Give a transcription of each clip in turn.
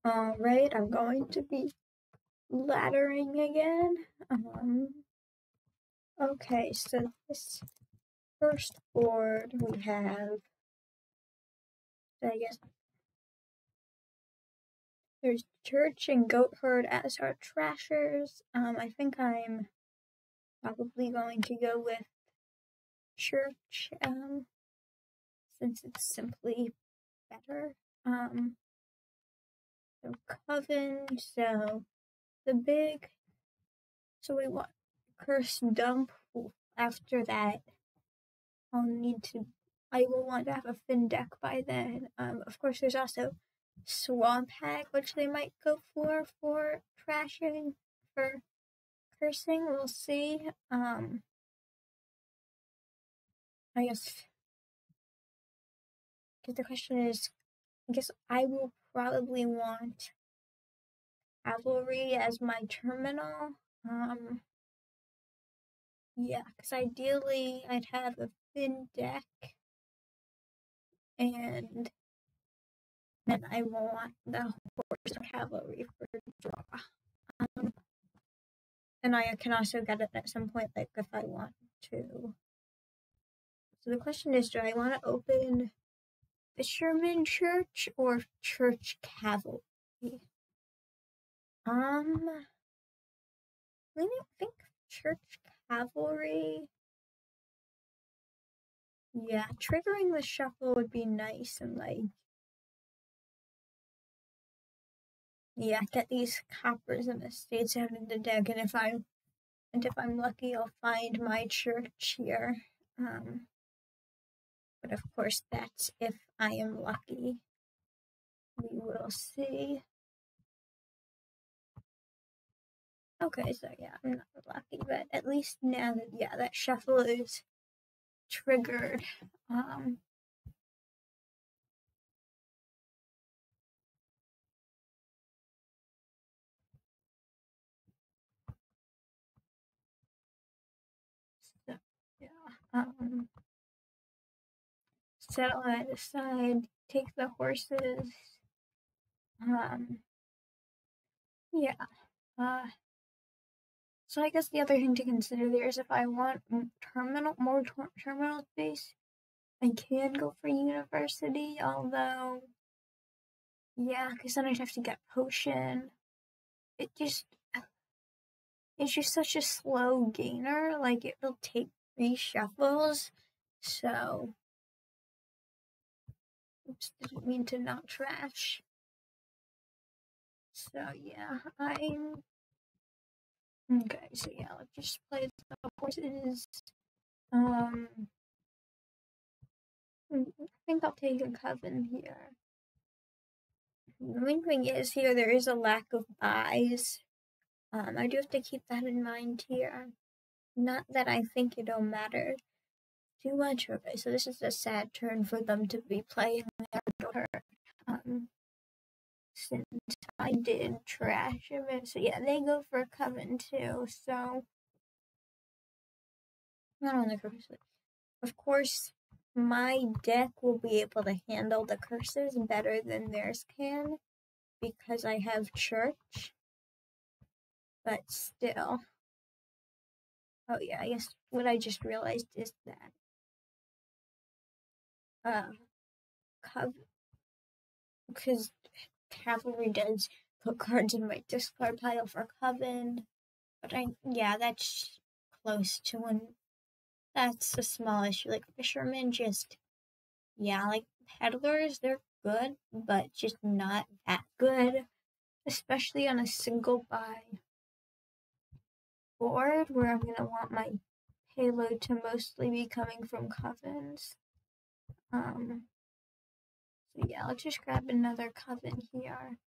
Alright, I'm going to be laddering again. Okay, so this first board we have, I guess, there's Church and Goatherd as our trashers. I think I'm probably going to go with Church, since it's simply better. So Coven, so we want Curse Dump. After that, I will want to have a Fin deck by then. Of course, there's also Swamp Hag, which they might go for trashing, for cursing. We'll see. I guess the question is, I guess I will probably want Cavalry as my terminal. Yeah, because ideally I'd have a Fin deck, and then I want the Horse Cavalry for draw. And I can also get it at some point, like if I want to. So the question is, do I want to open Fisherman Church or Church Cavalry? I think Church Cavalry. Yeah, triggering the shuffle would be nice, and get these coppers and estates out in the deck, and if I'm lucky, I'll find my church here. But of course, that's if I am lucky. We will see. Okay, so yeah, I'm not lucky, but at least now that that shuffle is triggered. So yeah, settle that aside, take the horses. So I guess the other thing to consider there is if I want more terminal space, I can go for University, although, yeah, because then I'd have to get Potion. It's just such a slow gainer, like it'll take 3 shuffles, so, oops, didn't mean to not trash. So yeah, okay, so yeah, let's just play the horses. I think I'll take a Coven here. The main thing is here there is a lack of buys. I do have to keep that in mind here. Not that I think it'll matter too much. Okay, so this is a sad turn for them to be playing their daughter. Since I did trash a bit. So yeah, they go for Coven too, so not on the curses. Of course, my deck will be able to handle the curses better than theirs can because I have Church. But still. Oh yeah, I guess what I just realized is that because Cavalry does put cards in my discard pile for Coven, but that's close to one. That's a small issue. Like Fishermen, like Peddlers, they're good, but just not that good, especially on a single buy board where I'm gonna want my payload to mostly be coming from Covens. So yeah, let's just grab another Coven here.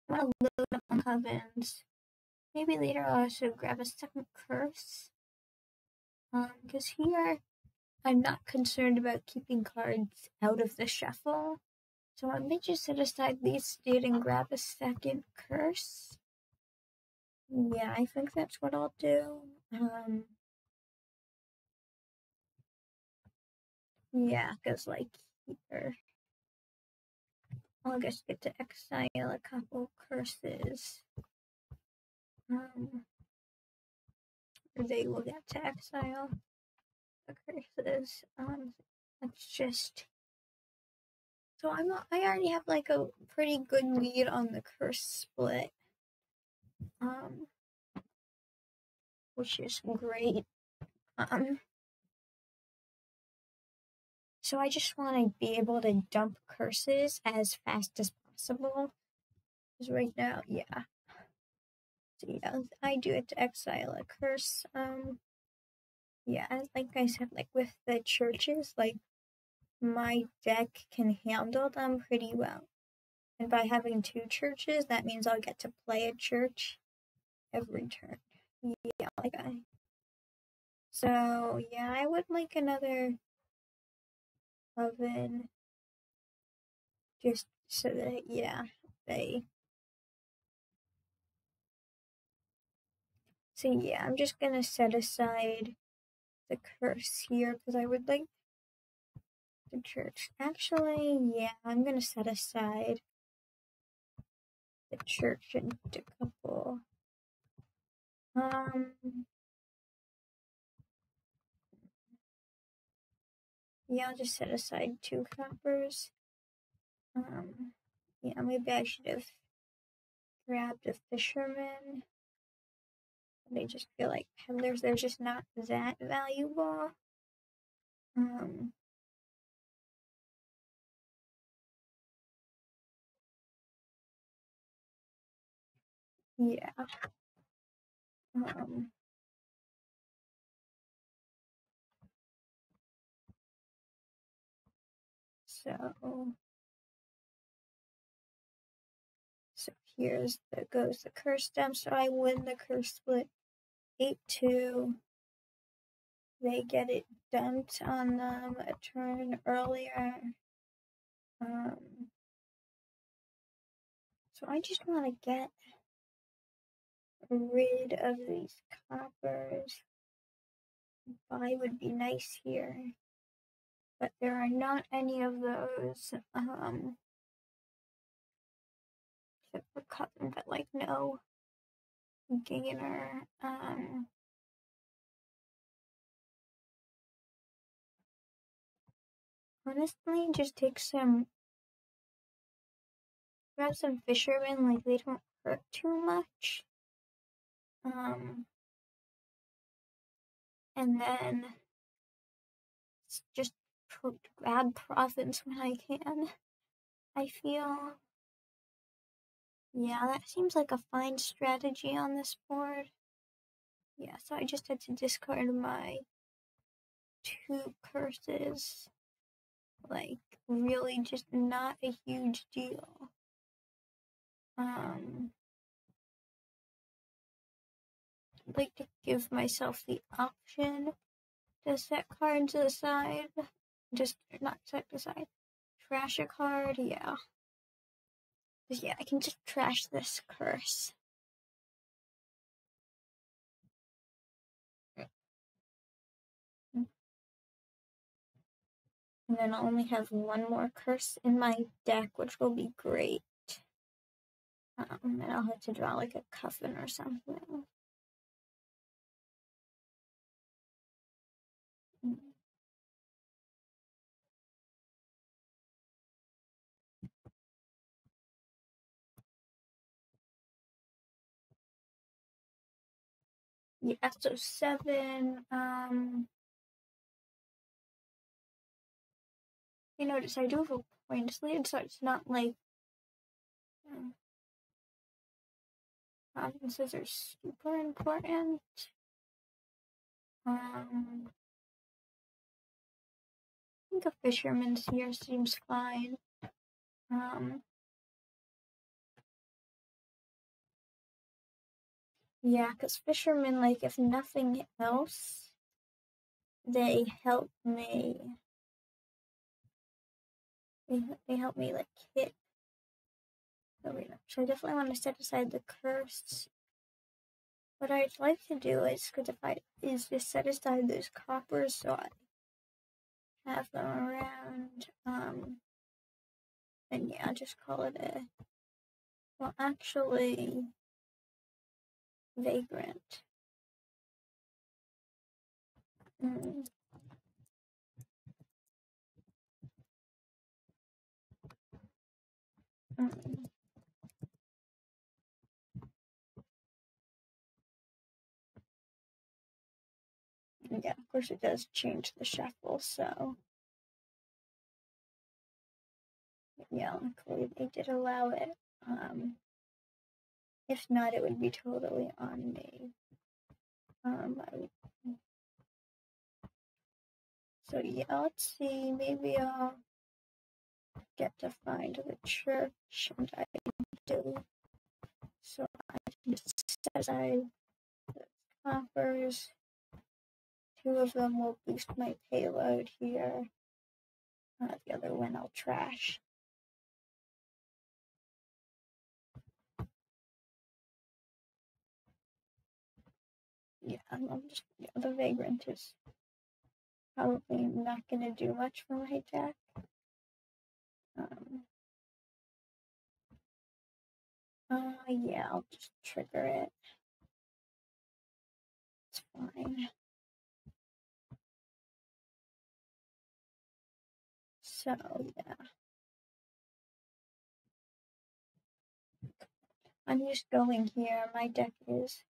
I want to load up on Covens. Maybe later I'll also grab a second Curse. Because here I'm not concerned about keeping cards out of the shuffle. So I may just set aside the estate and grab a second Curse. Yeah, I think that's what I'll do. Yeah, because like here. I'll just get to exile a couple curses. They will get to exile the curses. Let's just. So I already have like a pretty good lead on the curse split. Which is great. So I just want to be able to dump curses as fast as possible. Because right now, yeah. So yeah, I do it to exile a curse. Yeah, like I said, like with the churches, like my deck can handle them pretty well. And by having 2 churches, that means I'll get to play a church every turn. Yeah, like so yeah, I would like another oven just so that, yeah, so yeah, I'm just gonna set aside the curse here because I would like the church. Actually, yeah, I'm gonna set aside the church and a couple. Yeah, I'll just set aside 2 coppers. Yeah, maybe I should have grabbed a fisherman. They just feel like peddlers, they're just not that valuable. Yeah. So here's goes the curse stem. So I win the curse split 8-2. They get it dumped on them a turn earlier. So I just want to get rid of these coppers. Buy would be nice here, but there are not any of those. Except for Coven, but like no gainer. Honestly, just take some. Grab some fishermen, like they don't hurt too much. And then just grab profits when I can. I feel, yeah, that seems like a fine strategy on this board. Yeah, so I just had to discard my 2 curses. Like, really just not a huge deal. I'd like to give myself the option to set cards aside. Just not set aside. Trash a card, yeah. Yeah, I can just trash this curse. And then I'll only have 1 more curse in my deck, which will be great. And I'll have to draw like a coffin or something. Yeah, so 7. You notice I do have a points lead, so it's not like provinces are super important. I think a fisherman's here seems fine. Yeah, because fishermen, like, if nothing else, they help me. They help me, like, hit. So I definitely want to set aside the curse. What I'd like to do is, just set aside those coppers so I have them around. And yeah, just call it well, actually, Vagrant. Mm. Mm. Yeah, of course it does change the shuffle, so yeah, luckily they did allow it. If not, it would be totally on me. So yeah, let's see, maybe I'll get to find the church, and I do. So I can just set aside the coppers. 2 of them will boost my payload here. The other one I'll trash. Yeah, the Vagrant is probably not going to do much for my deck. Yeah, I'll just trigger it. It's fine. So, yeah. I'm just going here. My deck is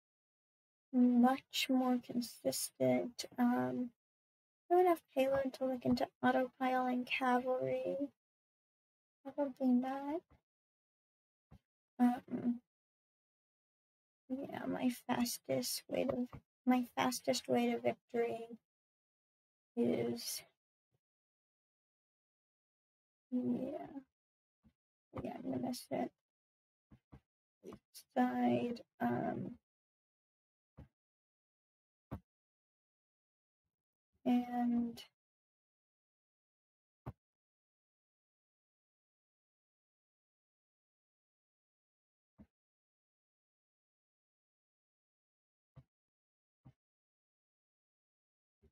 much more consistent. I have enough payload to look into autopile and cavalry. Probably not. Yeah, my fastest way to victory is yeah, I'm gonna set side and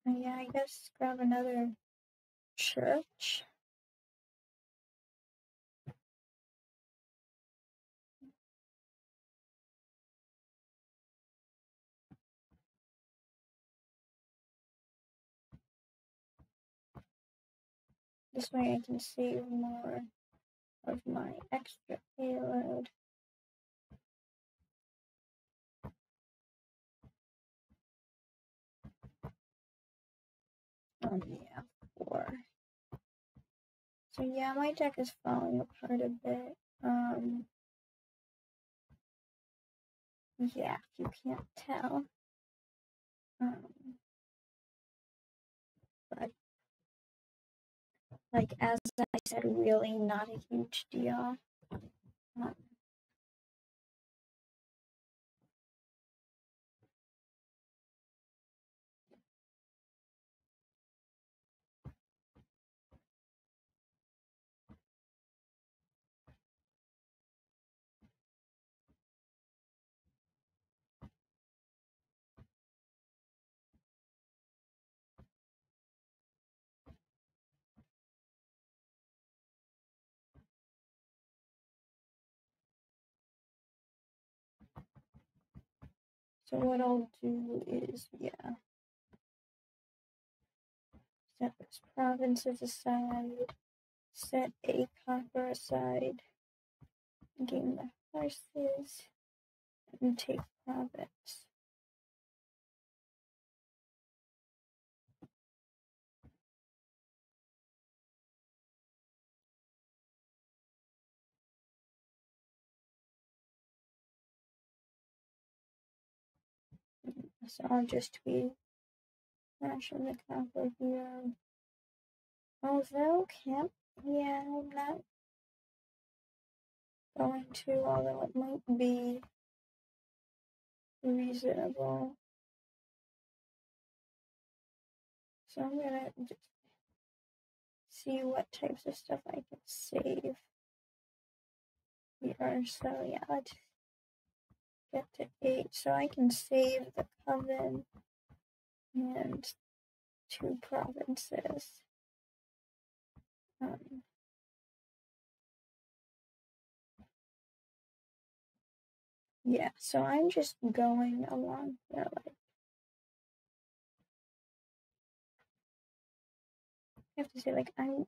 yeah, I guess grab another church. This way I can save more of my extra payload. Yeah, 4. So yeah, my deck is falling apart a bit. Yeah, if you can't tell. But like as I said, really not a huge deal. So what I'll do is, yeah, set those provinces aside, set a copper aside, gain the horses, and take province. So I'll just be smashing the copper here. Although, yeah, I'm not going to, although it might be reasonable. So I'm gonna just see what types of stuff I can save here. So yeah, let's get to 8. So I can save the coven and 2 provinces. Yeah, so I'm just going along there, like, I have to say, like, I'm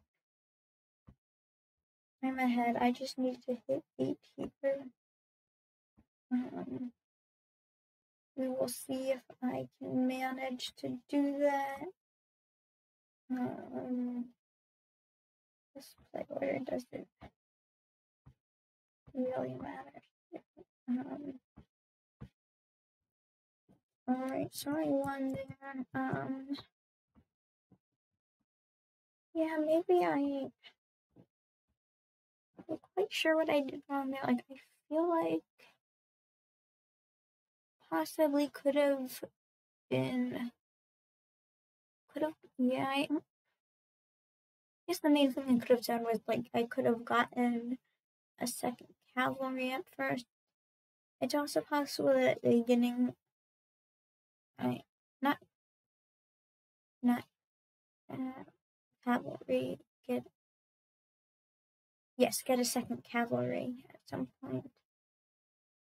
ahead. I just need to hit 8 here. We will see if I can manage to do that. This play order doesn't really matter. Alright, so I won there. Yeah, maybe I'm not quite sure what I did wrong there. Like, I feel like possibly yeah, I guess the main thing I could have done was, like, I could have gotten a second cavalry at first. It's also possible that at the beginning, not cavalry, get a second cavalry at some point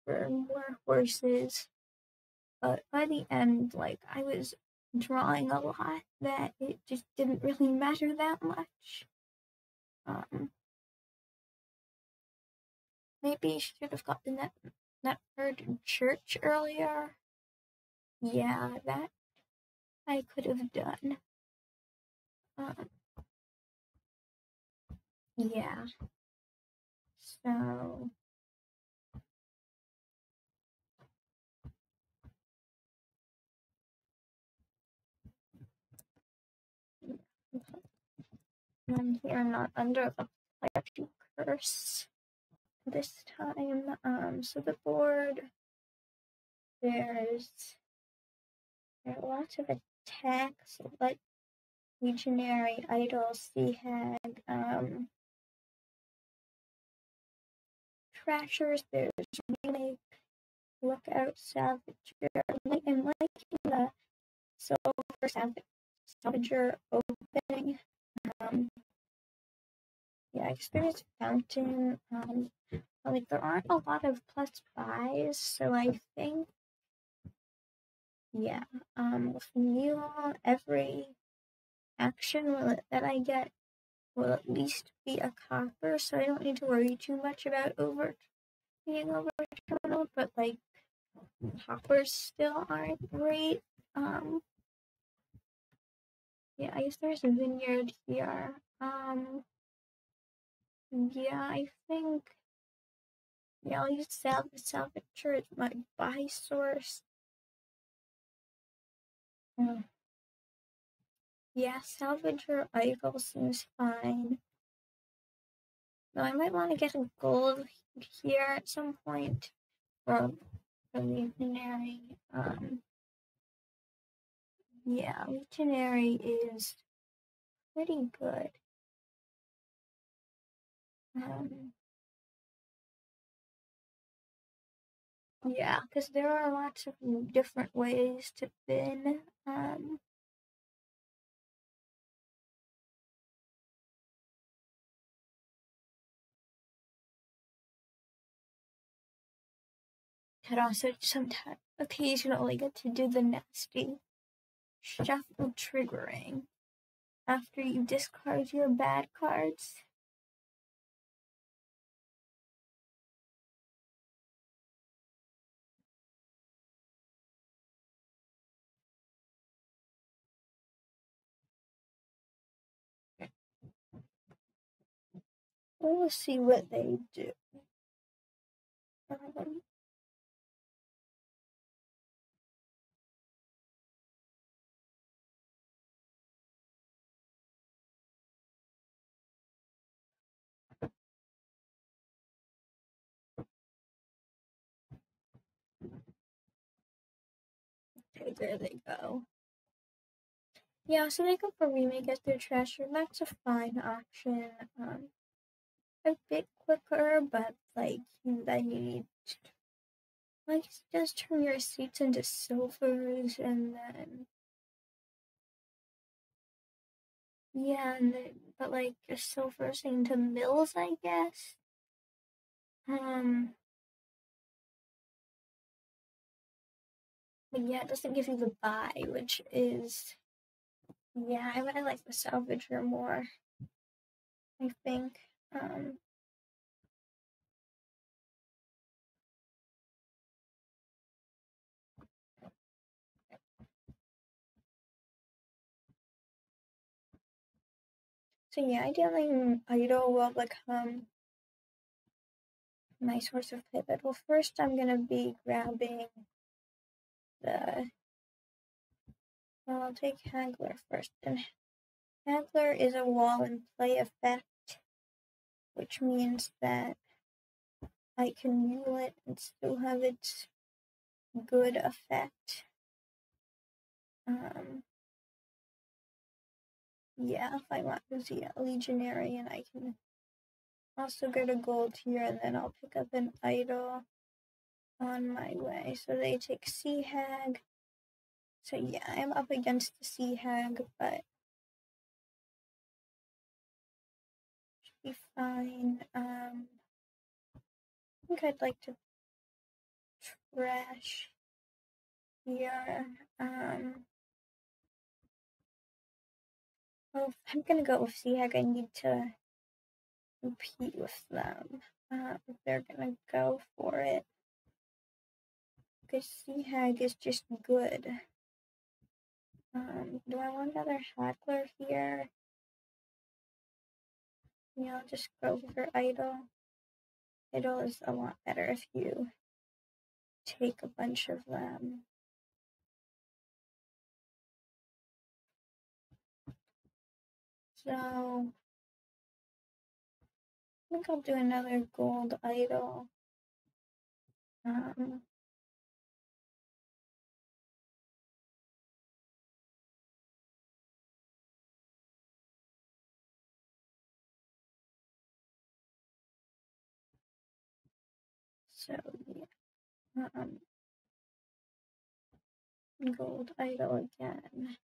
for more horses. But by the end, like, I was drawing a lot that it just didn't really matter that much. Maybe I should have gotten that third church earlier. Yeah, that I could have done. Yeah. So I'm here, not under the Plechy curse this time. So the board, there are lots of attacks, like Legionary, Idol, Sea Hag, Trashers, there's Remake, Lookout, Savager. I'm liking the Silver Savager opening. Yeah, I guess there's Fountain. Like, there aren't a lot of plus buys, so I think, yeah, with Mule, every action that I get will at least be a copper, so I don't need to worry too much about being overturned, but, like, coppers still aren't great. Yeah, I guess there's a vineyard here. Yeah, I think, yeah, I'll use Salvager as my buy source. Yeah, Salvager Idol seems fine. Though I might want to get a gold here at some point from Legionary. Yeah, Legionary is pretty good. Yeah, because there are lots of different ways to bin. Could also sometimes occasionally get to do the nasty shuffle triggering after you discard your bad cards. We'll see what they do. Okay, there they go. Yeah, so they go for Remake as their Treasure. That's a fine option. A bit quicker, but, like, then you need to, like, just turn your seats into silvers, and then, yeah, but, like, your silvers into mills, I guess. But yeah, it doesn't give you the buy, which is, yeah, I like the salvager more, I think. So yeah, ideally Idol will become my source of pivot. Well, first I'm gonna be grabbing the, well, I'll take Haggler first. And Haggler is a wall and play effect, which means that I can mule it and still have its good effect. Yeah, if I want to see a Legionary, and I can also get a gold here, and then I'll pick up an Idol on my way. So they take Sea Hag. So yeah, I'm up against the Sea Hag, but should be fine. I think I'd like to trash here. Well, if I'm gonna go with Sea Hag, I need to compete with them. If they're gonna go for it. Because Sea Hag is just good. Do I want another Haggler here? Yeah, I'll just go for Idol. Idol is a lot better if you take a bunch of them. So, I think I'll do another gold Idol. So, yeah. Gold Idol again.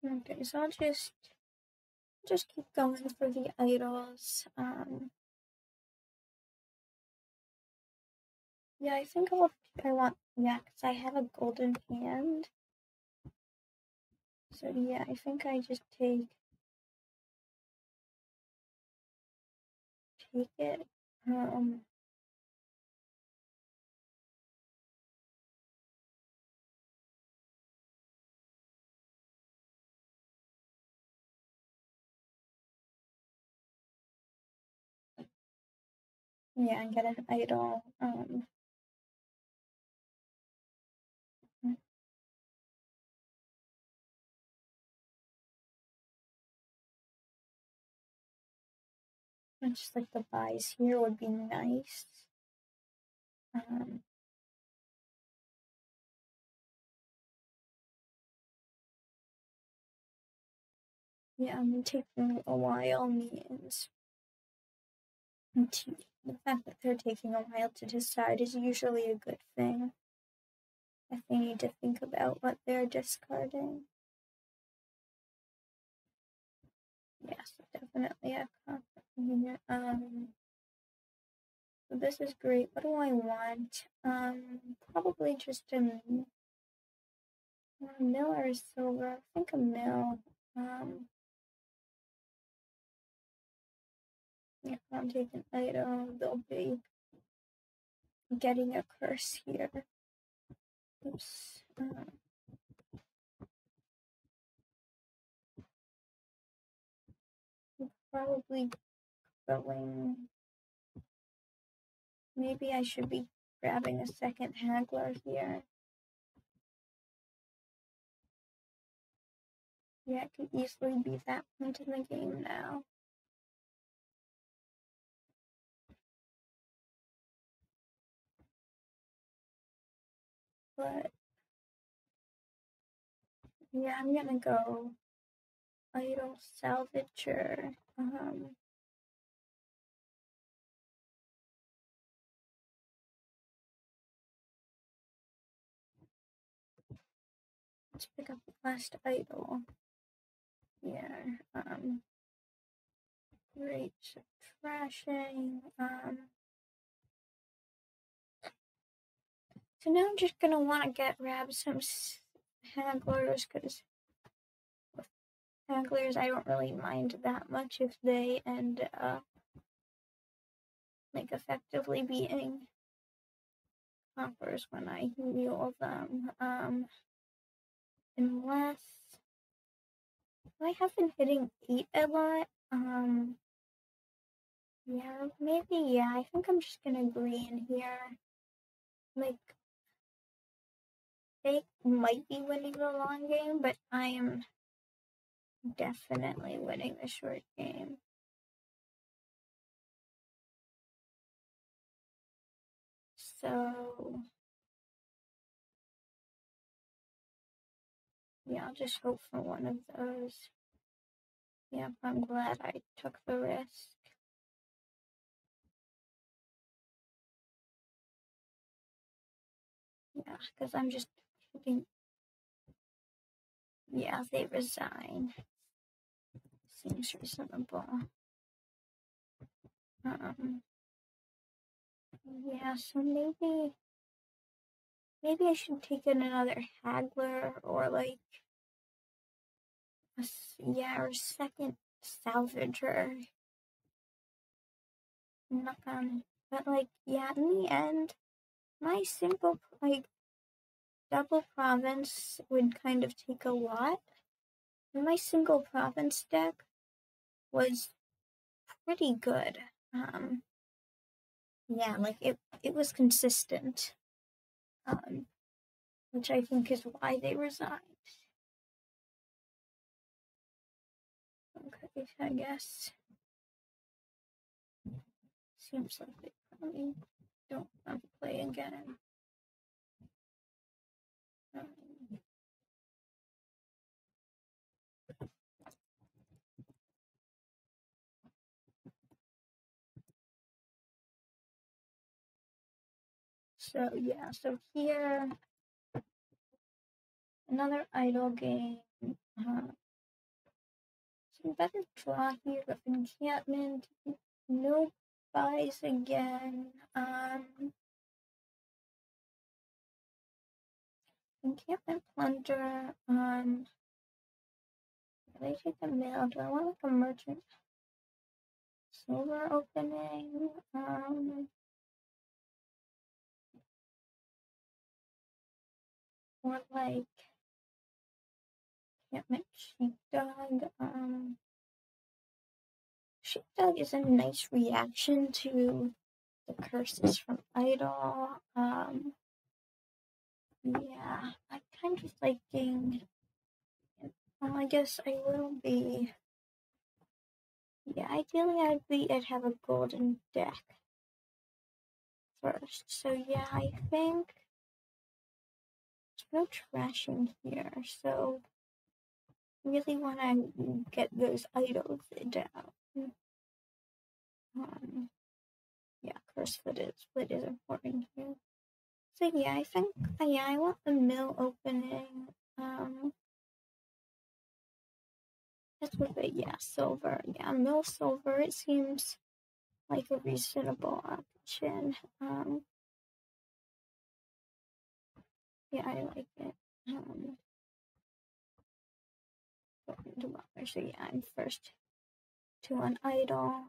Okay, so I'll just keep going for the idols. Yeah, I think I want, yeah, because I have a golden hand. So yeah, I think I just take it. Yeah, and get an idol. And just like the buys here would be nice. Yeah, I mean, taking a while means the fact that they're taking a while to decide is usually a good thing. If they need to think about what they're discarding. Yes, definitely a confident. So this is great. What do I want? Probably just a mill or a silver. I think a mill. If I'm taking item, they'll be getting a curse here. Oops. Probably going. Maybe I should be grabbing a second Haggler here. Yeah, it could easily be that point in the game now. But yeah, I'm gonna go Idol Salvager. let's pick up the last idol here. Great trashing. So now I'm just gonna want to grab some hagglers, because with hagglers I don't really mind that much if they end up like effectively beating coppers when I heal them. Unless I have been hitting 8 a lot. Yeah, maybe, yeah, I think I'm just gonna green here. Like, they might be winning the long game, but I am definitely winning the short game. So, yeah, I'll just hope for one of those. Yep, I'm glad I took the risk. Yeah, because I'm just hitting. Yeah, they resign. Seems reasonable. Yeah, so maybe I should take in another haggler, or like or second salvager. Not gonna, but like, yeah, in the end, my single like double province would kind of take a lot. And my single province deck was pretty good. Yeah, like it was consistent. Which I think is why they resigned. Okay, I guess. Seems like they probably don't want to play again. So yeah, so here, another idle game. Some better draw here with enchantment. No buys again. Encampment plunder. They take a mail. Do I want like a merchant silver opening? Or like encampment sheepdog. Sheepdog is a nice reaction to the curses from idol. Yeah, I'm kind of liking. I guess I will be. Yeah, ideally I'd have a golden deck first. So yeah, I think there's no trashing here. So really want to get those idols down. Yeah, curse split is important here. So yeah, I think I want the mill opening. That's what it, yeah, silver. Yeah, mill silver, it seems like a reasonable option. Yeah, I like it. So yeah, I'm first to an idol.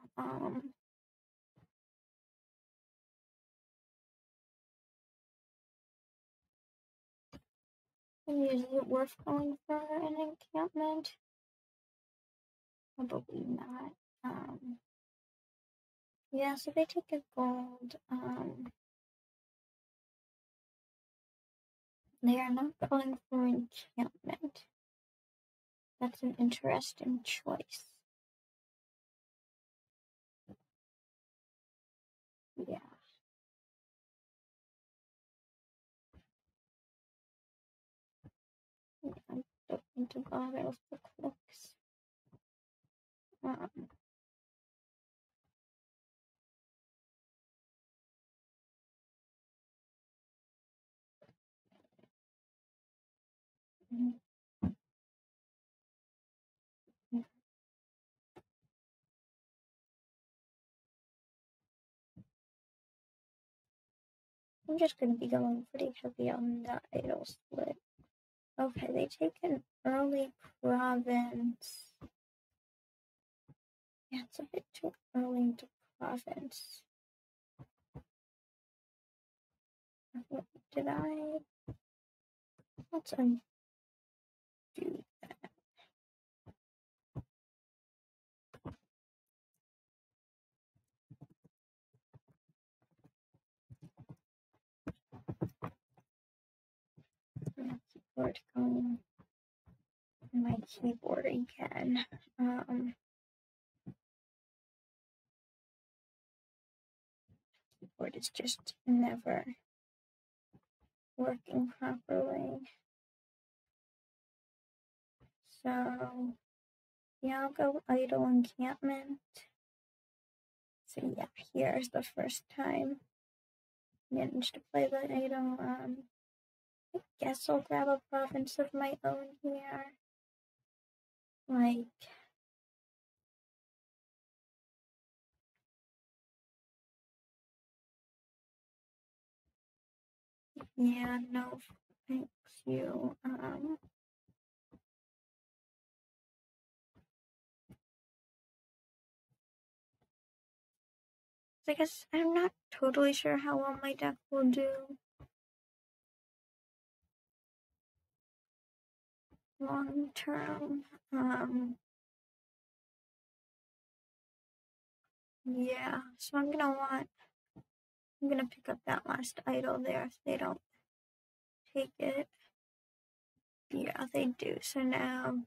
Is it worth going for an encampment? Probably not. Yeah, so they take a gold. They are not going for enchantment. That's an interesting choice. Yeah. I'm looking to bother with the clicks. I'm just going to be going pretty heavy on the idol split. Okay, they take an early province. Yeah, it's a bit too early into province. What did I? Let's undo that. My keyboard going. My keyboard again. Keyboard is just never working properly. So yeah, I'll go idle encampment. So yeah, here's the first time I managed to play the idol. I guess I'll grab a province of my own here. Like, yeah, no, thanks you. I guess I'm not totally sure how well my deck will do long term. Yeah, so I'm gonna pick up that last idol there if they don't take it. Yeah, they do. So now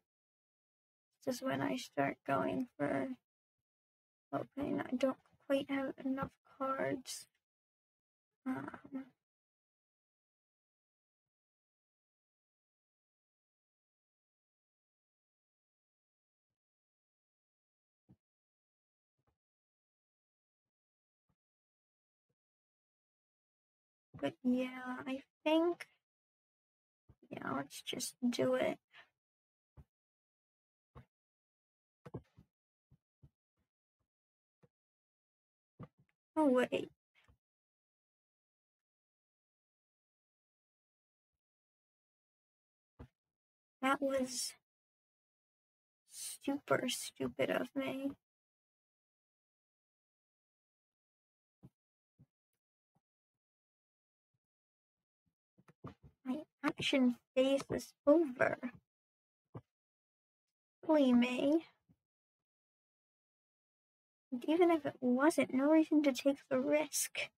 this is when I start going for opening. I don't quite have enough cards. But yeah, I think, yeah, let's just do it. Oh, wait. That was super stupid of me. My action phase is over. Silly me. And even if it wasn't, no reason to take the risk.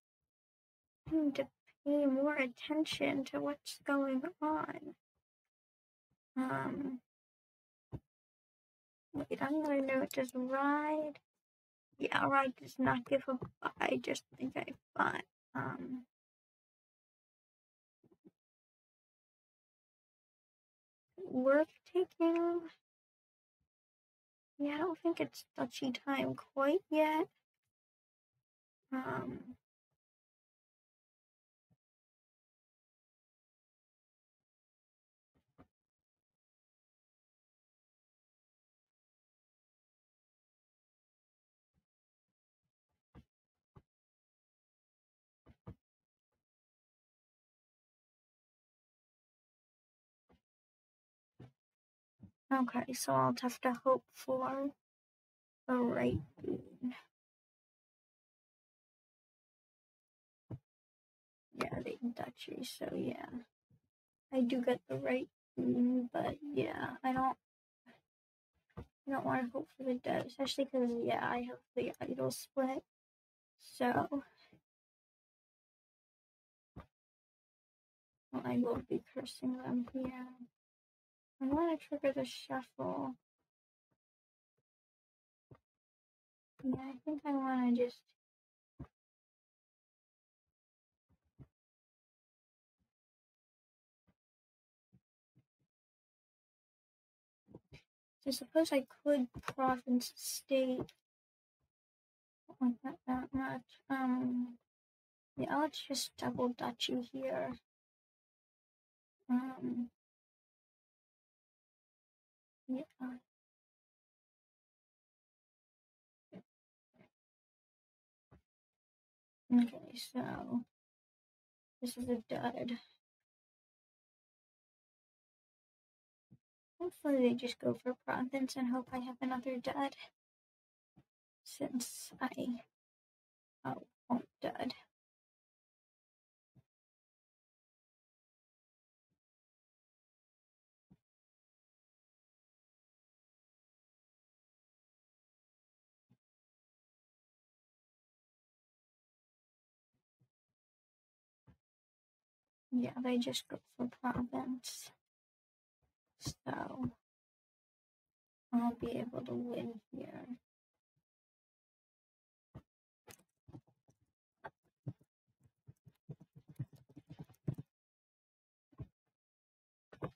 I need to pay more attention to what's going on. Wait, I'm gonna notice ride. Yeah, ride does not give a buy, just think I bought. Worth taking. Yeah, I don't think it's touchy time quite yet. Okay, so I'll have to hope for the right boon. Yeah, they duchy, so yeah. I do get the right boon, but yeah, I don't want to hope for the dead, especially because, yeah, I have the idol split. So, well, I will be cursing them here. I want to trigger the shuffle. Yeah, I think I want to just... I suppose I could province state. Don't like that much. Yeah, let's just double duchy here. Yeah. Okay, so this is a dud. Hopefully they just go for province and hope I have another dud. Since I won't dud. Yeah, they just go for province. So I'll be able to win here.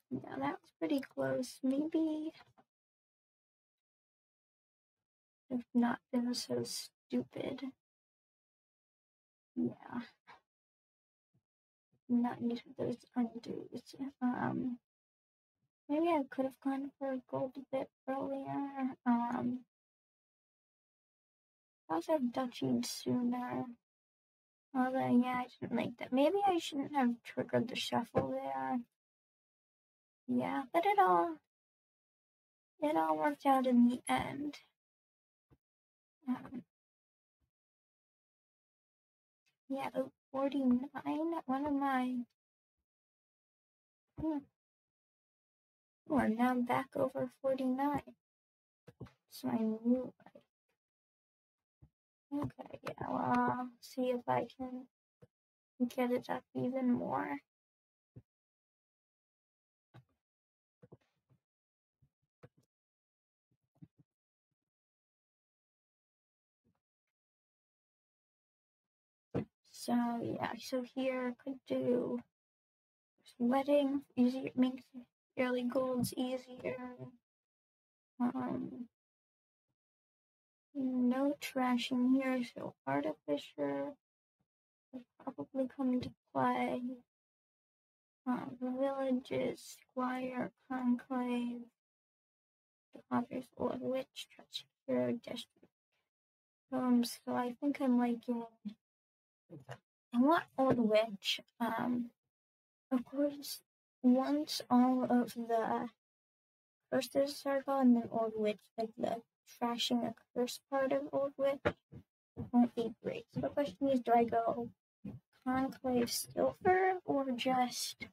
Yeah, that was pretty close. Maybe if not been so stupid. Yeah. Not need those undos. Maybe I could have gone for gold a bit earlier. Also ducking sooner. Although, yeah, I didn't like that. Maybe I shouldn't have triggered the shuffle there. Yeah, but it all worked out in the end. Yeah, 49. One of my. Or now I'm back over 49. So I knew. Okay, yeah, well, I'll see if I can get it up even more. So yeah, so here I could do wedding, easier, makes early golds easier. No trashing here, so Artificer will probably come into play. Villages, Squire, Conclave, Obvious Old Witch, Treacherous Hero, Destiny. So I think I'm liking. I want Old Witch. Of course, once all of the curses are gone, and then Old Witch, like the trashing a curse part of Old Witch, won't be great. So the question is, do I go Conclave Silver or just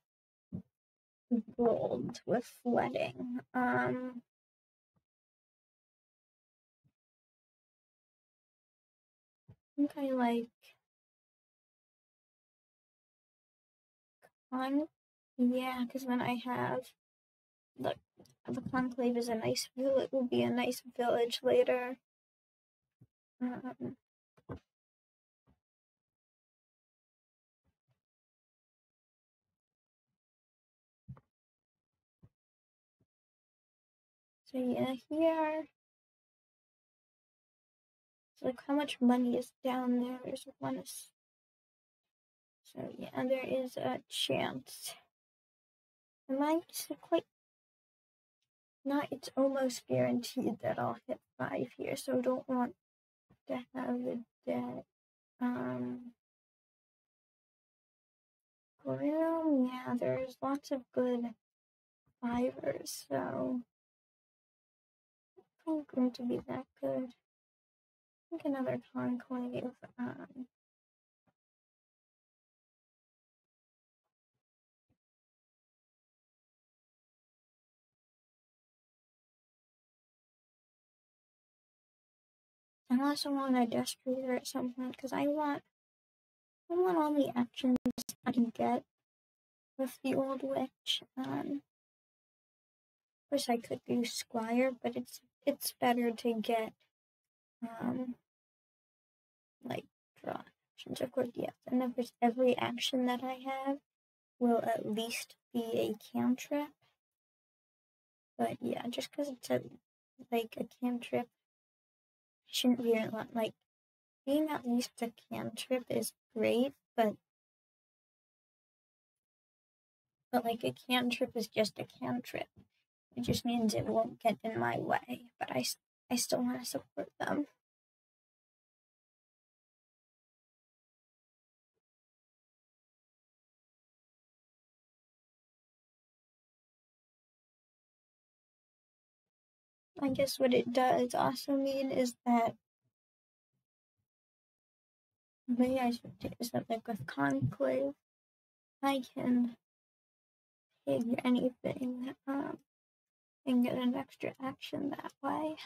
gold with flooding? I think I like yeah, because then I have the Conclave is a nice village. It will be a nice village later. So yeah, here. So like how much money is down there? There's one. So yeah, there is a chance. I might quite not. It's almost guaranteed that I'll hit 5 here. So I don't want to have the debt. Groom, yeah, there's lots of good 5ers, so I think going to be that good. I think another Conclave. I also want a Destrier at some point because I want all the actions I can get with the Old Witch. Of course, I could do Squire, but it's better to get like draw actions. Of course, yes. And of course, every action that I have will at least be a cantrip. But yeah, just because it's a cantrip, shouldn't be like being at least a cantrip is great, but like a cantrip is just a cantrip. It just means it won't get in my way, but I still want to support them. I guess what it does also mean is that maybe I should do something with Conclave. I can pig anything and get an extra action that way.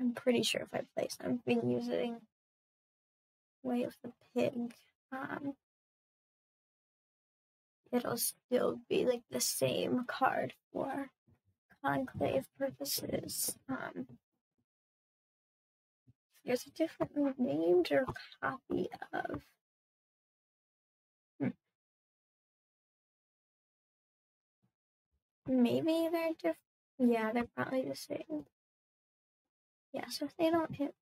I'm pretty sure if I play something using Way of the Pig, it'll still be like the same card for Conclave purposes. There's a differently named or copy of. Maybe they're different. Yeah, they're probably the same. Yeah, so if they don't hit.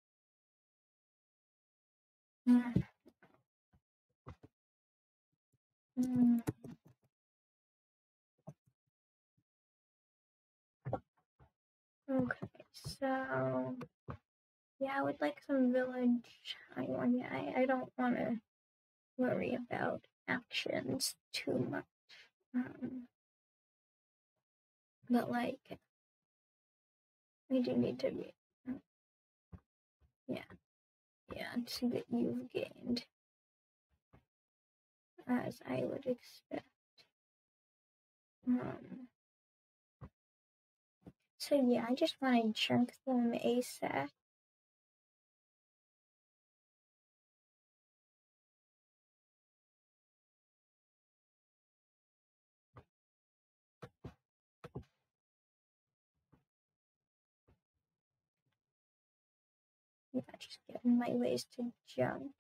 Okay, so yeah, I would like some village. I don't want to worry about actions too much. But like, I do need to be. Yeah, to that you've gained, as I would expect. So yeah, I just want to chunk them ASAP. Yeah, just getting my ways to junk.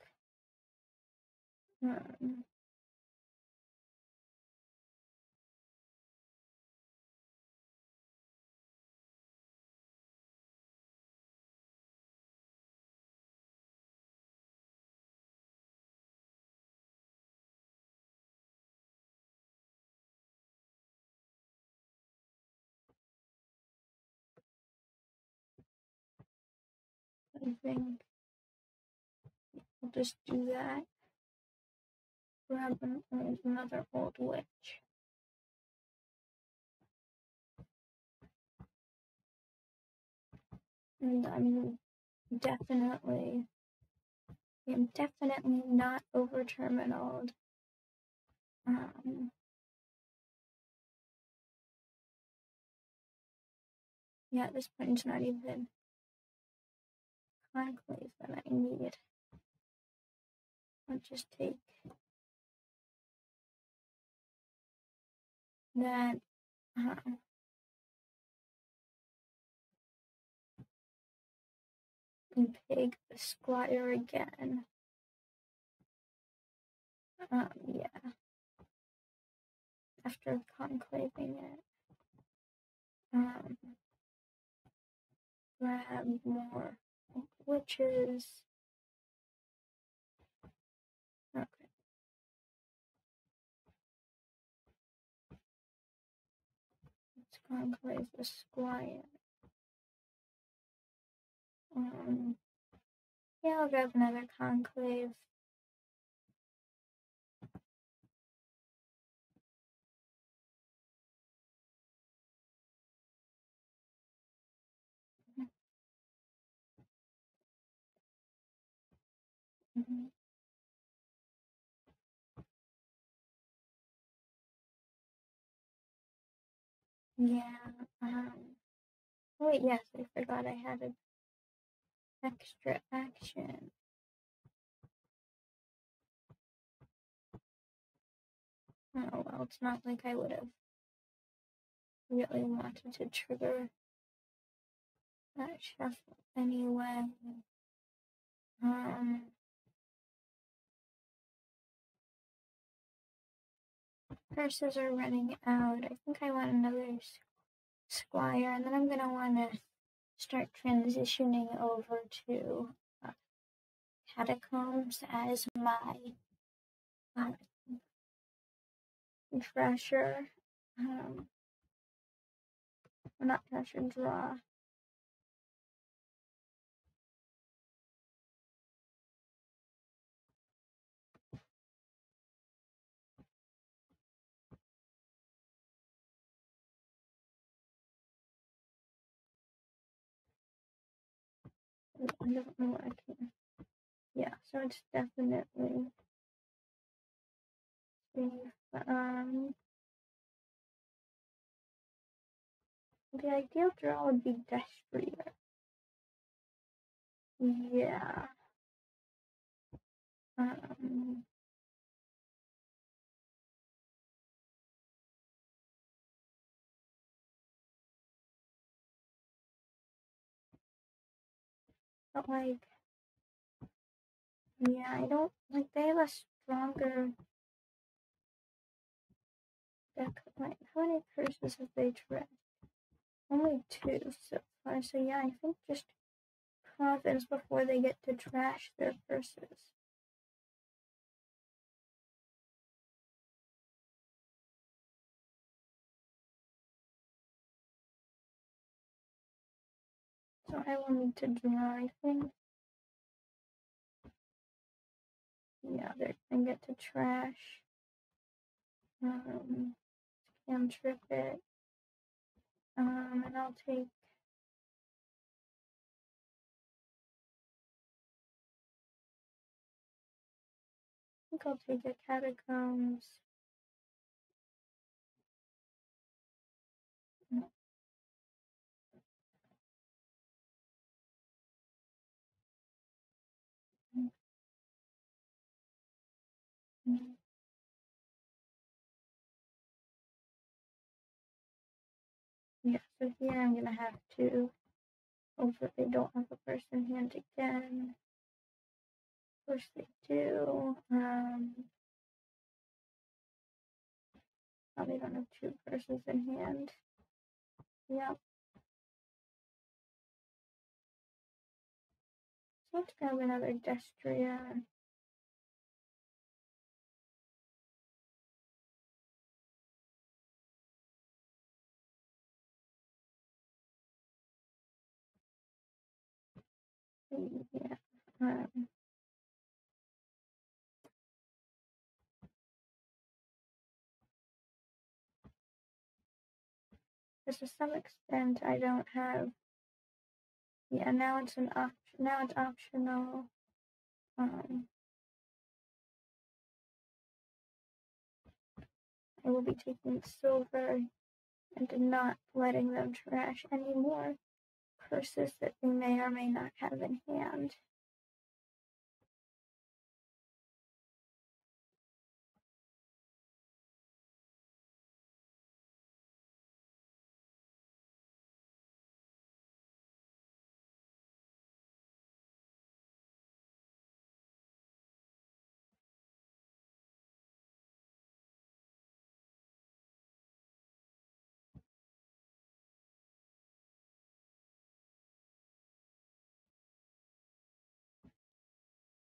I think I'll just do that. Grab another old witch. And I'm definitely not over terminaled. Yeah, at this point, it's not even Conclave that I need. I'll just take that. And pig the squire again. Yeah. After conclaving it. Grab more witches. Okay. Let's conclave the squire. Yeah, I'll grab another conclave. Yeah. Wait, yes, I forgot I had an extra action. Oh well, it's not like I would have really wanted to trigger that shuffle anyway. Curses are running out. I think I want another squire, and then I'm gonna want to start transitioning over to Catacombs as my treasure, not treasure, draw. I don't know what I can. Yeah, so it's definitely safe. The ideal draw would be Destria. Yeah. But like, yeah, I don't like they have a stronger deck. Like, how many curses have they tried? Only 2 so far. So yeah, I think just Province before they get to trash their curses. So I will need to draw, I think. Yeah, they're gonna get to trash. Cantrip it. And I'll take. I think I'll take a Catacombs. Yeah, so here I'm gonna have to. Hopefully they don't have a person hand again. Of course they do. Oh, they don't have 2 persons in hand. Yep. So let's grab another Destria. Yeah. Because to some extent I don't have. Yeah, now it's an option. Now it's optional. I will be taking silver and not letting them trash any more curses that they may or may not have in hand.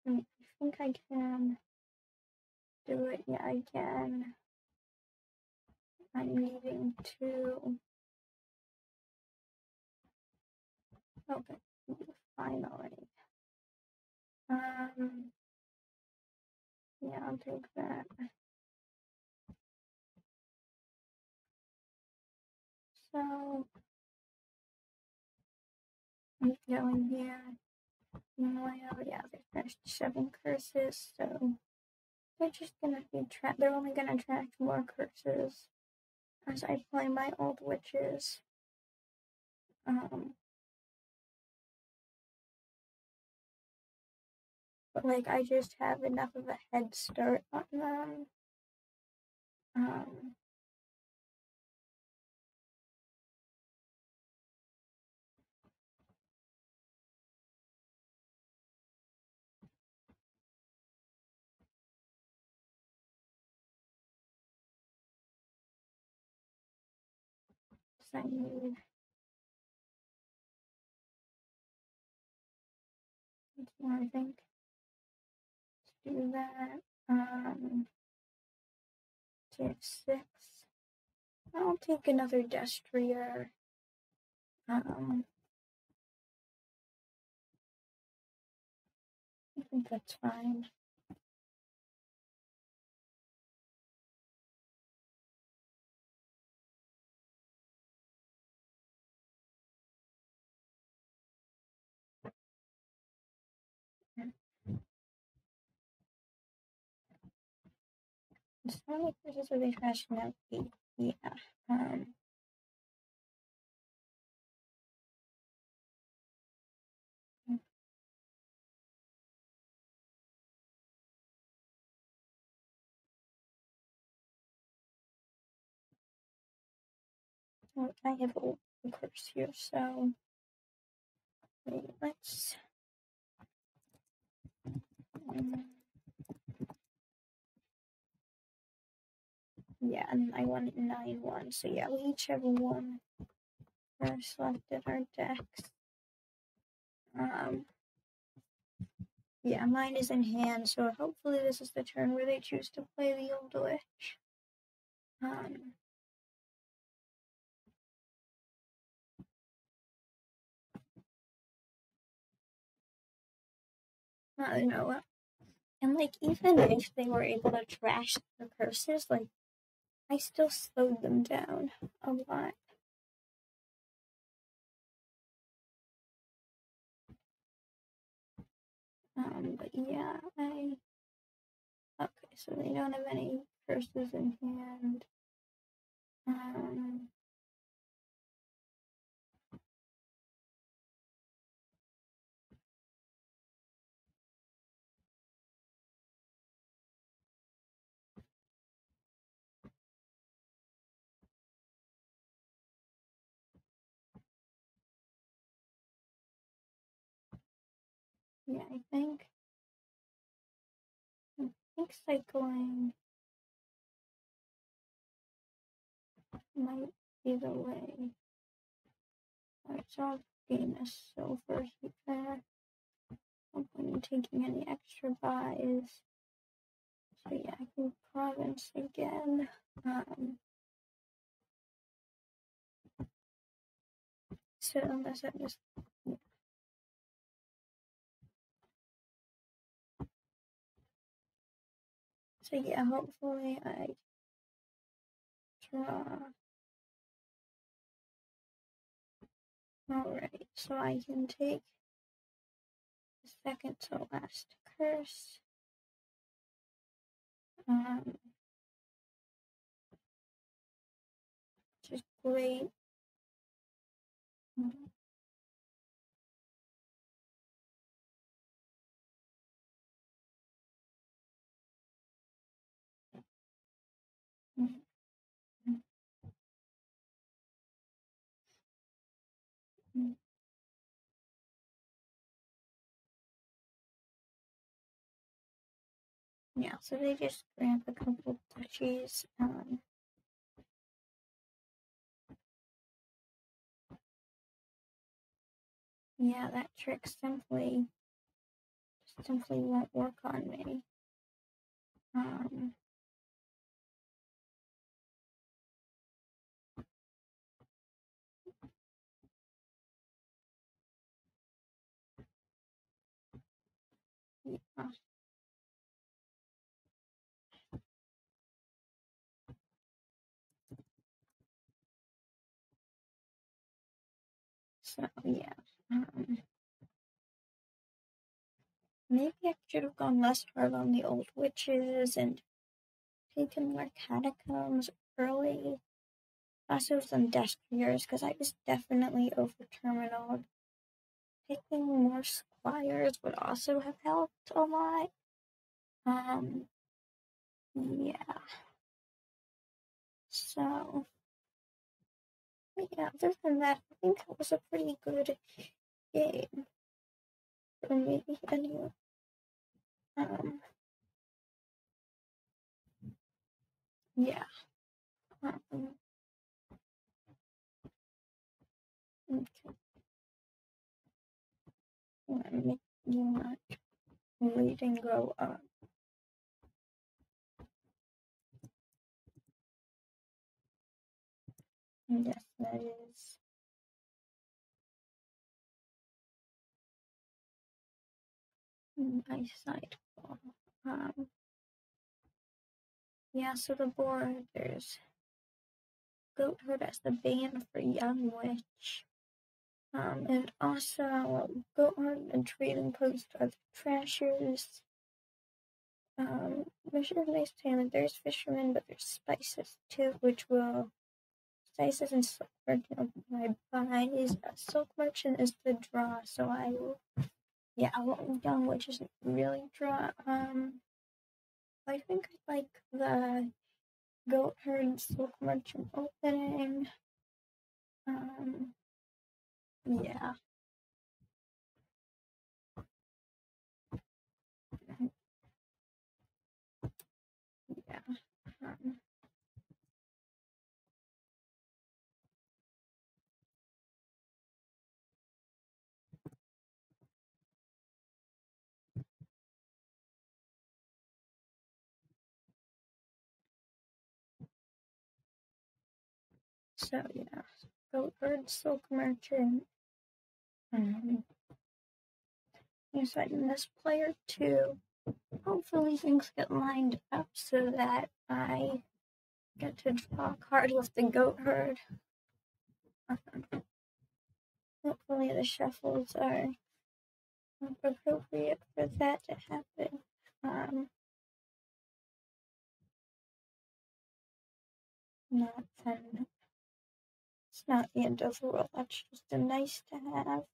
I think I can do it. Yeah, I can. I'm needing to. Okay, finally. Yeah, I'll take that. So, I'm going here. Well, yeah, they finished 7 curses, so they're just gonna be they're only gonna attract more curses as I play my old witches. But like I just have enough of a head start on them. So I need That's more, I think. Let's do that. Take 6. I'll take another Destrier. I think that's fine. It's not like this is really crashing out. Yeah. Well, I have a curse here, so wait, let's. Yeah, and I want it 9-1. So yeah, we each have 1 curse left in our decks. Yeah, mine is in hand, so hopefully this is the turn where they choose to play the Old Witch. I don't know. And like, even if they were able to trash the curses, like, I still slowed them down a lot. But yeah, okay, so they don't have any curses in hand. Yeah, I think cycling might be the way. Alright, so I'll gain a silver here. No point in taking any extra buys. So yeah, I can province again. So unless I just. Yeah. So yeah, hopefully I draw. Alright, so I can take the second to last curse. Which is great. Yeah, so they just grab a couple duchies. Yeah, that trick simply won't work on me. Yeah. So yeah. Maybe I should have gone less hard on the old witches and taken more catacombs early. Also some Destriers, because I was definitely over terminal. Taking more squires would also have helped a lot. Yeah. So, yeah, other than that, I think it was a pretty good game for me anyway. Yeah. Okay. Let me make you not breeding go up. Yes, that is. Nice sideball. Yeah, so the board, there's Goatherd as the bane for Young Witch. And also Goatherd and Trading Post are the Trashers. Mission Nice Tailor, there's Fisherman, but there's Spices too, which will Spices and Silk Merchant my buys. Silk Merchant is the draw, so I will. Yeah, Young Witch isn't really draw. I think I like the Goatherd Silk Merchant opening. Yeah. Yeah. So yeah, Goatherd Silk Merchant. Deciding this player too. Hopefully things get lined up so that I get to draw a card with the Goatherd. Hopefully the shuffles are appropriate for that to happen. Not fun. It's not the end of the world. That's just a nice to have.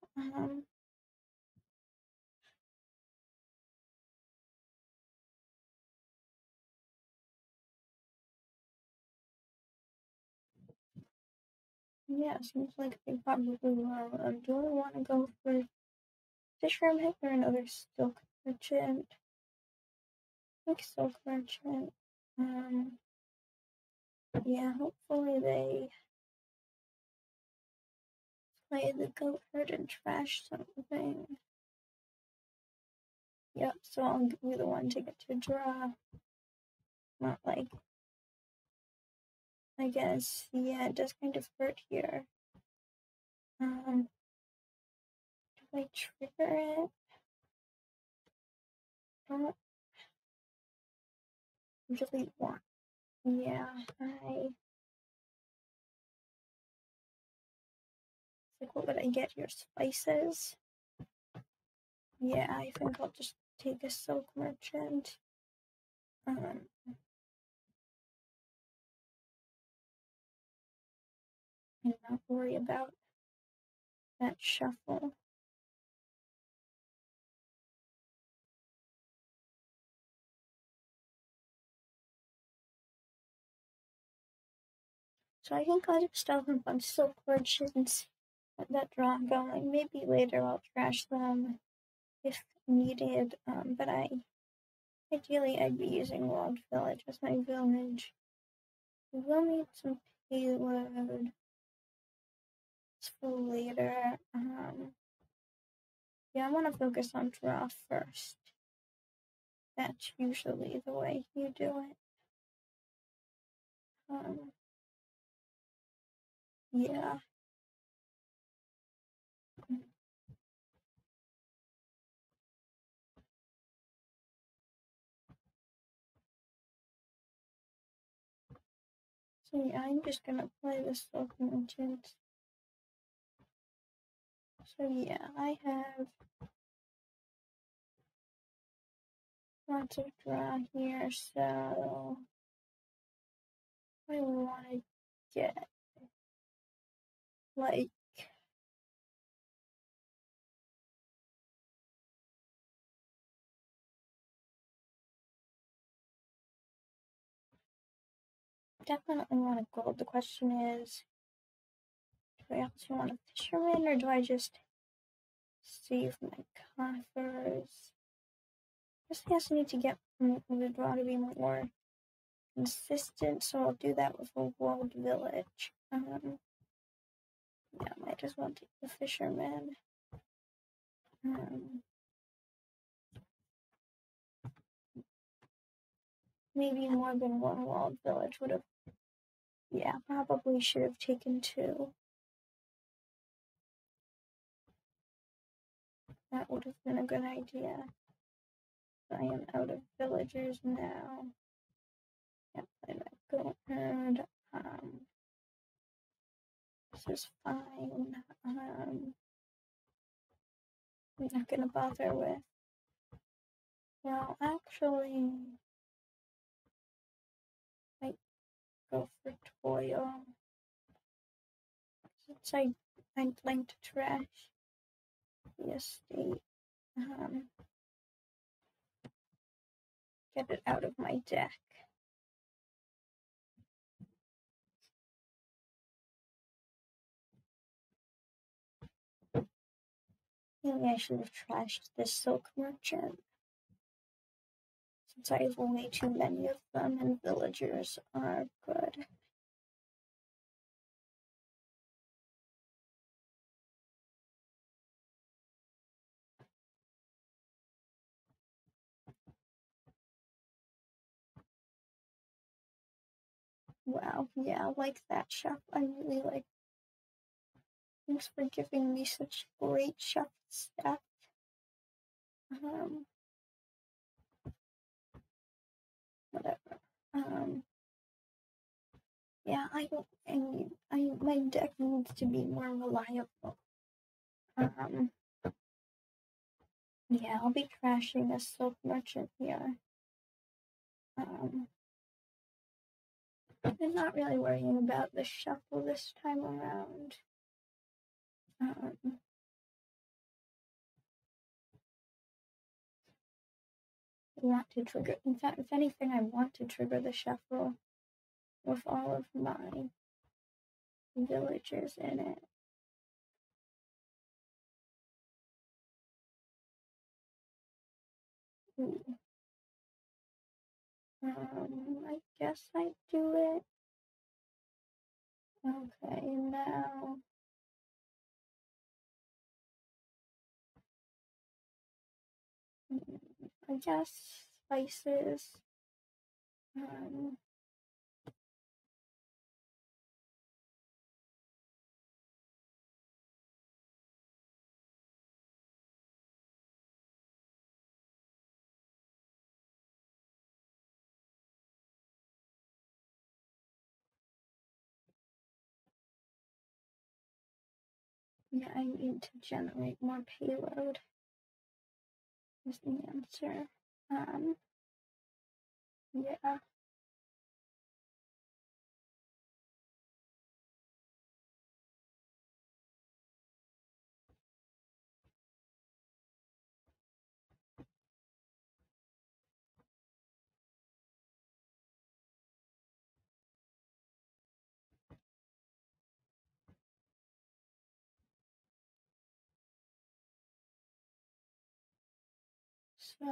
Yeah, seems like they probably will. Do I want to go for Fisherman or another Silk Merchant? I think Silk Merchant. Yeah, hopefully they play the Goatherd and trash something. Yep, so I'll be the one to get to draw. Not like, I guess, yeah, it does kind of hurt here. Do I trigger it? Don't really want. Yeah, like, what would I get here? Spices? Yeah, I think I'll just take a Silk Merchant. And not worry about that shuffle. So I think I'll just have a bunch of Silk Merchants, get that draw going. Maybe later I'll trash them if needed, but ideally I'd be using Walled Village as my village. We will need some payload for later. Yeah, I want to focus on draw first. That's usually the way you do it. Yeah. So yeah, I'm just gonna play this Silk Merchant. So yeah, I have lots of draw here, so I want to get like definitely want a gold. The question is, do I also want a Fisherman or do I just save my coffers? I guess I need to get the draw to be more consistent, so I'll do that with a Walled Village. Yeah, I might as well take the Fisherman. maybe more than one walled village would have, yeah, probably should have taken 2. That would have been a good idea. I am out of villagers now. Yep, I'm at Goatherd. This is fine. I'm not gonna bother with. Well, actually, I go for toil. Since I'd like to trash the estate. Get it out of my deck. Maybe I should have trashed this silk merchant, since I have way too many of them and villagers are good. Wow, yeah, like that chef. I really like. Thanks for giving me such great chef stuff. Whatever. Yeah, my deck needs to be more reliable. Yeah, I'll be trashing a silk merchant here. I'm not really worrying about the shuffle this time around. I want to trigger. In fact, if anything, I want to trigger the shuffle with all of my villagers in it. Ooh. I guess I do it. Okay, now. I guess spices. Yeah, I need to generate more payload. Is the answer. Yeah. So,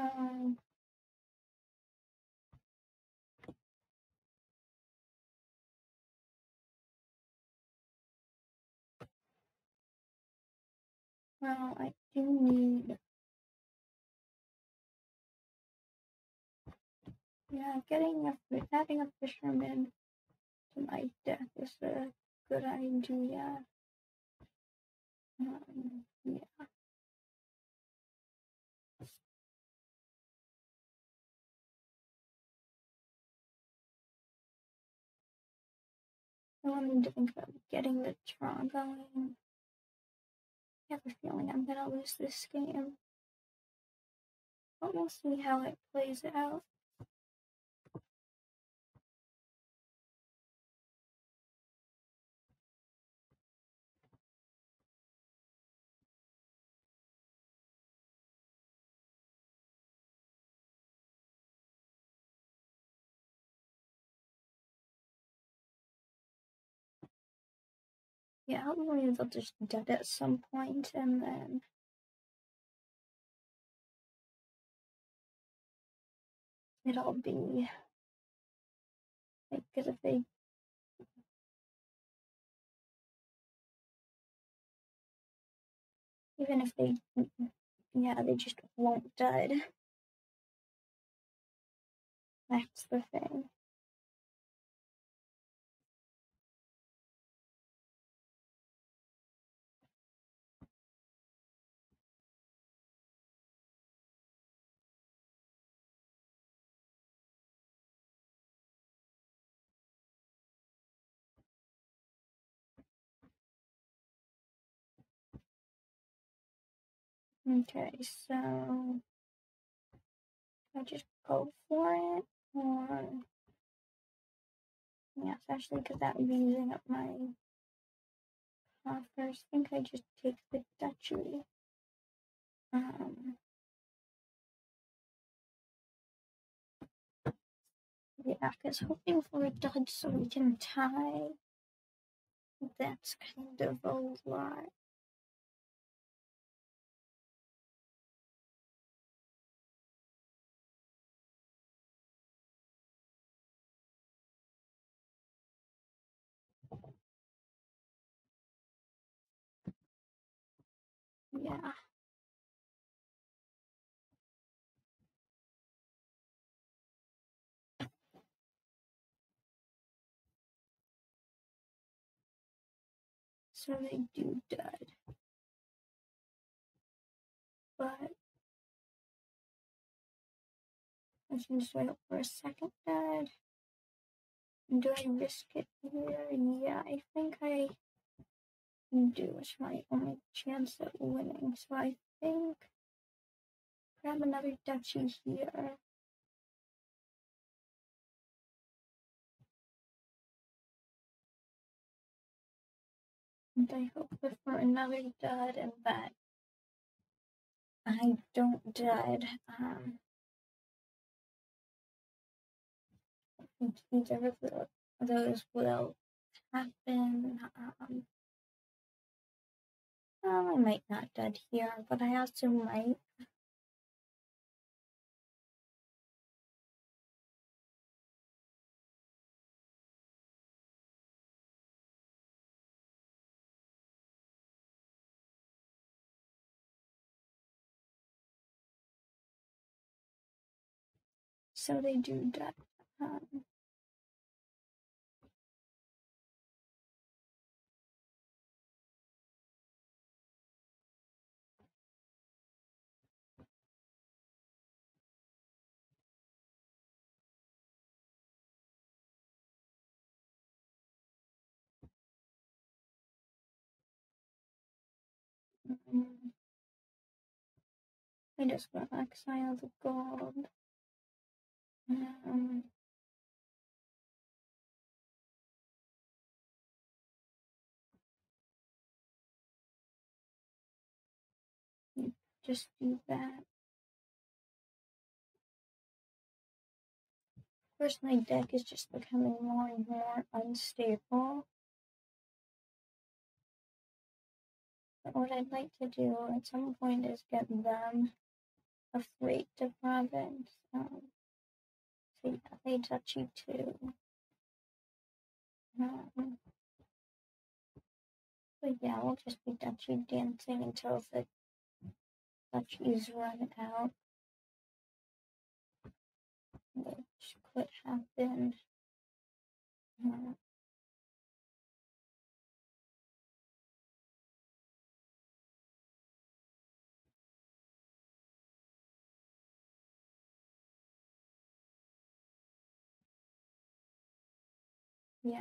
well, I do need. Yeah, adding a fisherman to my deck is a good idea. Yeah. I wanted to think about getting the draw going. I have a feeling I'm gonna lose this game. But we'll see how it plays out. Yeah, hopefully they'll just dead at some point, and then it'll be like, because if they even if they, yeah, they just won't dud. That's the thing. Okay, so I just go for it, or yeah, especially because that would be using up my coffers. I think I just take the duchy. Yeah, because hoping for a dud so we can tie. That's kind of a lot. Yeah. So they do dud. But I can just wait for a second dud. Do I risk it here? Yeah, I think I do. It's my only chance at winning. So I think grab another duchy here. And I hope for another dud and that I don't dud. Either of those will happen. I might not dud here, but I also might. So they do dud. I just want to exile the gold. Just do that. Of course, my deck is just becoming more and more unstable. But what I'd like to do at some point is get them a freight to province. So yeah, they duchy too. But yeah, we'll just be duchy dancing until the duchies run out, which could happen. Yeah.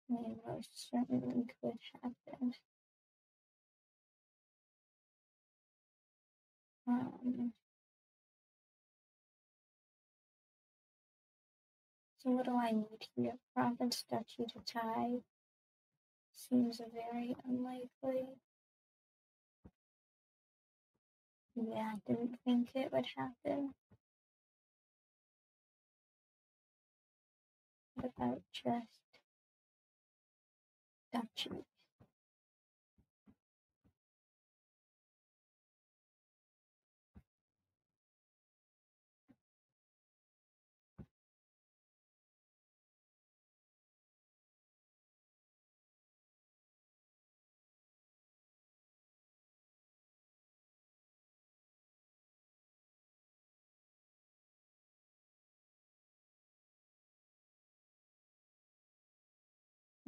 It most certainly could happen. So what do I need here? Province duchy to tie. Seems very unlikely. Yeah, I didn't think it would happen. What about just duchy?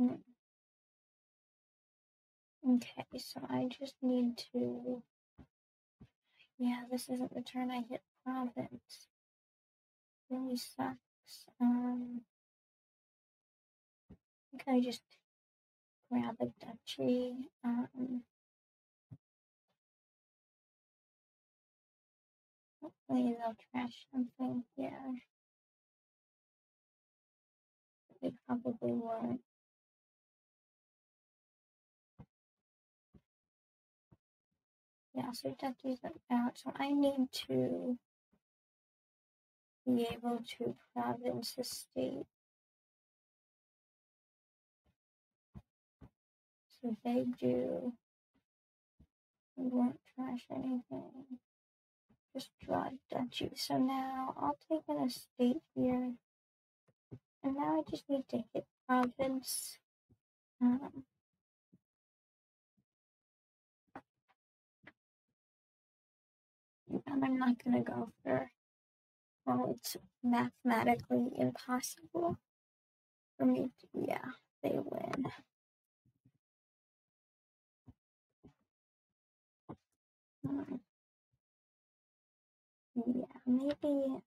Okay, so I just need to... Yeah, this isn't the turn I hit province. Really sucks. I think I just grab a duchy. Hopefully they'll trash something here. They probably won't. Yeah, so duchies are out. So I need to be able to province a state. So they do. We won't trash anything. Just draw a duchy. So now I'll take an estate here. And now I just need to hit province. And I'm not going to go for... Well, it's mathematically impossible for me to... Yeah, they win. Yeah, maybe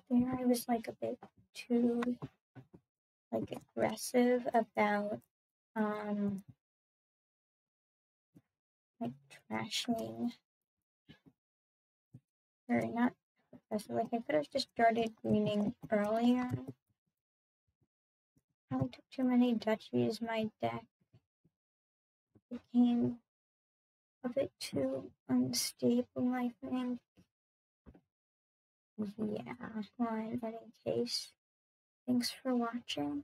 there I was like a bit too like aggressive about like trashing, or not aggressive, like I could have just started greening earlier. Probably took too many duchies. My deck became a bit too unstable, I think. Yeah, well, in any case, thanks for watching.